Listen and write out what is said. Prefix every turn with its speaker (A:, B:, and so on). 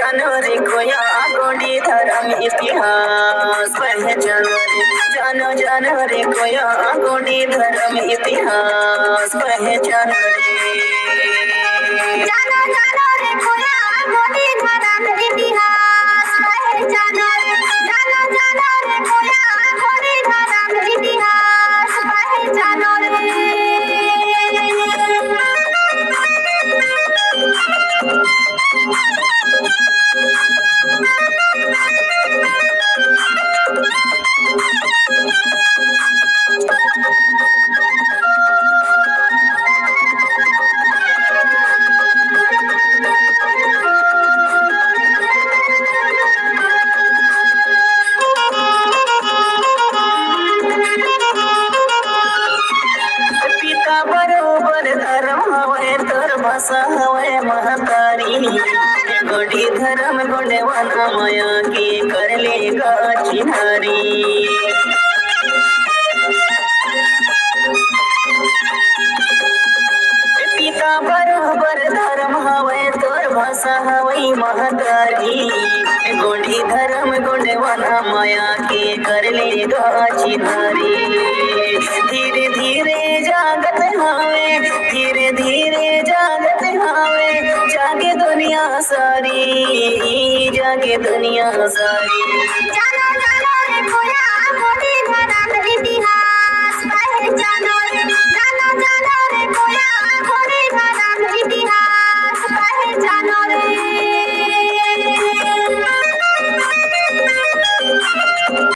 A: जानो रे खोया गोंडी धर्म इतिहास पहचानो रे जानो रे खोया गोंडी धर्म इतिहास पहचानो रे जानो रे खोया गोंडी धर्म इतिहास पहचानो रे जानो रे खोया गोंडी धर्म इतिहास पहचानो पिता बरोबर धर्म हवय तर भाषा हवय महतारी गोडी धर्म गोंडेवाना माया के करले गाची नारी पिता बरोबर धर्म हवय तर भाषा हवय महतारी गोडी धर्म गोंडेवाना माया के करले गाची नारी धीरे धीरे जागत हावे धीरे धीरे जागत हावे जागे दुनिया सारी